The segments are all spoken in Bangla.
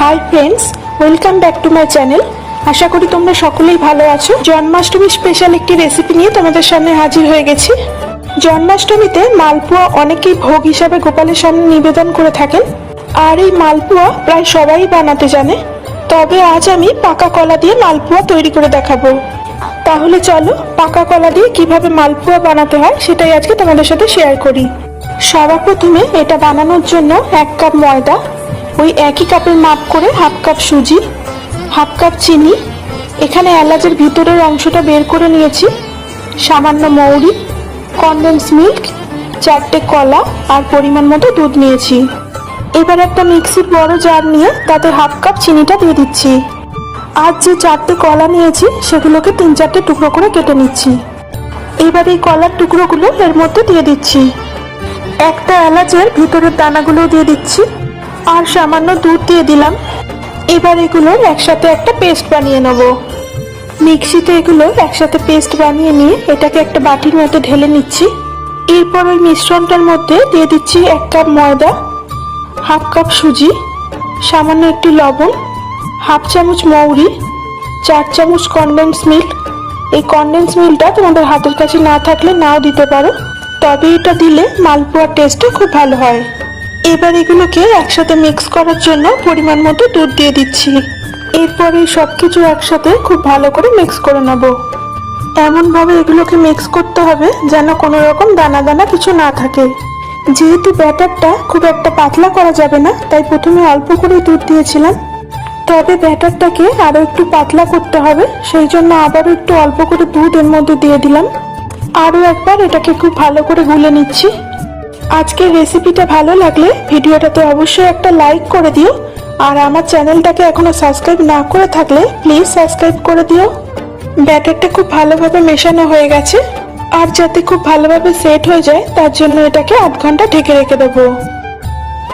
High friends, welcome back to my channel. আশা করি তোমরা সকলেই ভালো আছো। জন্মাষ্টমী স্পেশাল একটি রেসিপি নিয়ে তোমাদের সামনে হাজির হয়ে গেছি। জন্মাষ্টমীতে মালপোয়া অনেকেই ভোগ হিসাবে গোপালের সামনে নিবেদন করে থাকেন, আর এই মালপোয়া প্রায় সবাই বানাতে জানে। তবে আজ আমি পাকা কলা দিয়ে মালপোয়া তৈরি করে দেখাবো। তাহলে চলো পাকা কলা দিয়ে কিভাবে মালপোয়া বানাতে হয় সেটাই আজকে তোমাদের সাথে শেয়ার করি। সবার প্রথমে এটা বানানোর জন্য 1 কাপ ময়দা, ওই একই কাপের মাপ করে হাফ কাপ সুজি, হাফ কাপ চিনি, এখানে এলাচের ভিতরের অংশটা বের করে নিয়েছি, সামান্য মৌরি, কনডেন্স মিল্ক, 4টে কলা আর পরিমাণ মতো দুধ নিয়েছি। এবার একটা মিক্সির বড় জার নিয়ে তাতে হাফ কাপ চিনিটা দিয়ে দিচ্ছি। আর যে 4টে কলা নিয়েছি সেগুলোকে 3-4টে টুকরো করে কেটে নিচ্ছি। এবার এই কলার টুকরোগুলো এর মধ্যে দিয়ে দিচ্ছি। একটা এলাচের ভিতরের দানাগুলো দিয়ে দিচ্ছি আর সামান্য দুধ দিয়ে দিলাম। এবার এগুলোর একসাথে একটা পেস্ট বানিয়ে নেব। মিক্সিতে এগুলো একসাথে পেস্ট বানিয়ে নিয়ে এটাকে একটা বাটির মধ্যে ঢেলে নিচ্ছি। এরপর ওই মিশ্রণটার মধ্যে দিয়ে দিচ্ছি 1 কাপ ময়দা, হাফ কাপ সুজি, সামান্য একটু লবণ, হাফ চামচ মৌরি, 4 চামচ কনডেন্স মিল্ক। এই কনডেন্স মিল্কটা তোমাদের হাতের কাছে না থাকলে নাও দিতে পারো, তবে এটা দিলে মালপোয়ার টেস্টটা খুব ভালো হয়। এবার এগুলোকে একসাথে মিক্স করার জন্য পরিমাণ মতো দুধ দিয়ে দিচ্ছি। এরপর এই সব কিছু একসাথে খুব ভালো করে মিক্স করে নেব। এমনভাবে এগুলোকে মিক্স করতে হবে যেন কোনো রকম দানা দানা কিছু না থাকে। যেহেতু ব্যাটারটা খুব একটা পাতলা করা যাবে না, তাই প্রথমে অল্প করে দুধ দিয়েছিলাম, তবে ব্যাটারটাকে আরও একটু পাতলা করতে হবে, সেই জন্য আবারও একটু অল্প করে দুধ এর মধ্যে দিয়ে দিলাম। আরও একবার এটাকে খুব ভালো করে গুলে নিচ্ছি। আজকের রেসিপিটা ভালো লাগলে ভিডিওটাতে অবশ্যই একটা লাইক করে দিও, আর আমার চ্যানেলটাকে এখনো সাবস্ক্রাইব না করে থাকলে প্লিজ সাবস্ক্রাইব করে দিও। ব্যাটারটা খুব ভালোভাবে মেশানো হয়ে গেছে, আর যাতে খুব ভালোভাবে সেট হয়ে যায় তার জন্য এটাকে 8 ঘন্টা ঢেকে রেখে দেবো।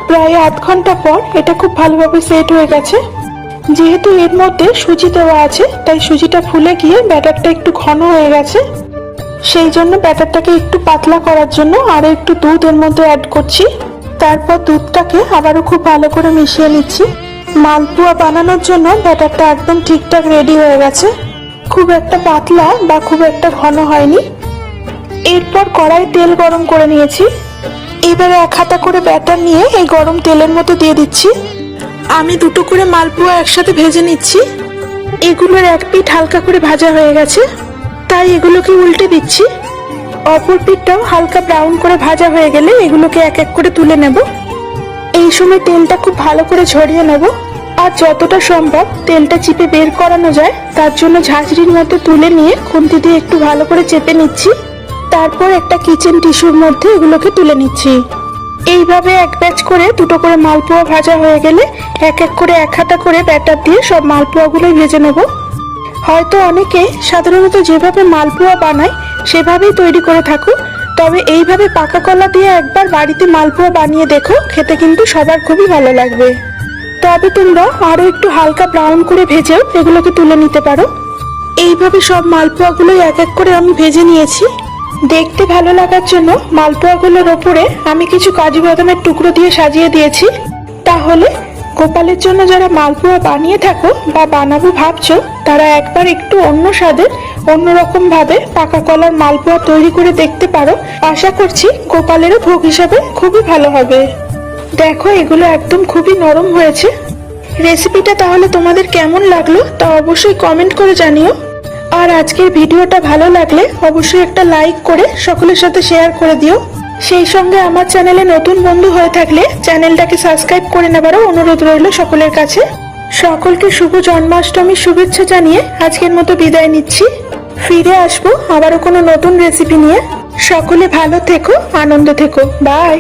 প্রায় 8 ঘন্টা পর এটা খুব ভালোভাবে সেট হয়ে গেছে। যেহেতু এর মধ্যে সুজি দেওয়া আছে তাই সুজিটা ফুলে গিয়ে ব্যাটারটা একটু ঘন হয়ে গেছে, সেই জন্য ব্যাটারটাকে একটু পাতলা করার জন্য আরও একটু দুধ এর মধ্যে অ্যাড করছি। তারপর দুধটাকে আবারও খুব ভালো করে মিশিয়ে নিচ্ছি। মালপোয়া বানানোর জন্য ব্যাটারটা একদম ঠিকঠাক রেডি হয়ে গেছে, খুব একটা পাতলা বা খুব একটা ঘন হয়নি। এরপর কড়াই তেল গরম করে নিয়েছি। এবারে 1 হাতা করে ব্যাটার নিয়ে এই গরম তেলের মধ্যে দিয়ে দিচ্ছি। আমি 2টো করে মালপোয়া একসাথে ভেজে নিচ্ছি। এগুলোর এক পিঠ হালকা করে ভাজা হয়ে গেছে, তাই এগুলোকে উল্টে দিচ্ছি। অপর পিঠটাও হালকা ব্রাউন করে ভাজা হয়ে গেলে এগুলোকে এক এক করে তুলে নেব। এই সময় তেলটা খুব ভালো করে ঝরিয়ে নেব, আর যতটা সম্ভব তেলটা চিপে বের করানো যায় তার জন্য ঝাঁঝরির মতো তুলে নিয়ে খুন্তি দিয়ে একটু ভালো করে চেপে নিচ্ছি। তারপর একটা কিচেন টিস্যুর মধ্যে এগুলোকে তুলে নিচ্ছি। এইভাবে এক ব্যাচ করে 2টো করে মালপোয়া ভাজা হয়ে গেলে এক এক করে 1 হাতা করে ব্যাটার দিয়ে সব মালপোয়াগুলোই ভেজে নেব। হয়তো অনেকে সাধারণত যেভাবে মালপোয়া বানায় সেভাবেই তৈরি করে থাকো, তবে এইভাবে পাকা কলা দিয়ে একবার বাড়িতে মালপোয়া বানিয়ে দেখো, খেতে কিন্তু সবার খুবই ভালো লাগবে। তবে তোমরা আরও একটু হালকা ব্রাউন করে ভেজেও এগুলোকে তুলে নিতে পারো। এইভাবে সব মালপোয়াগুলোই এক এক করে আমি ভেজে নিয়েছি। দেখতে ভালো লাগার জন্য মালপোয়াগুলোর ওপরে আমি কিছু কাজু বাদামের টুকরো দিয়ে সাজিয়ে দিয়েছি। তাহলে গোপালের জন্য যারা মালপোয়া বানিয়ে থাকো বা বানাবো ভাবছো, তারা একবার একটু অন্য স্বাদের অন্যরকম ভাবে পাকা কলার মালপোয়া তৈরি করে দেখতে পারো। আশা করছি গোপালেরও ভোগ হিসাবে খুবই ভালো হবে। দেখো এগুলো একদম খুবই নরম হয়েছে। রেসিপিটা তাহলে তোমাদের কেমন লাগলো তা অবশ্যই কমেন্ট করে জানিও। আর আজকের ভিডিওটা ভালো লাগলে অবশ্যই একটা লাইক করে সকলের সাথে শেয়ার করে দিও। সেই সঙ্গে আমার চ্যানেলে নতুন বন্ধু হয়ে থাকলে চ্যানেলটাকে সাবস্ক্রাইব করে নেবারও অনুরোধ রইল সকলের কাছে। সকলকে শুভ জন্মাষ্টমীর শুভেচ্ছা জানিয়ে আজকের মতো বিদায় নিচ্ছি। ফিরে আসবো আবারও কোনো নতুন রেসিপি নিয়ে। সকলে ভালো থেকো, আনন্দ থেকো। বাই।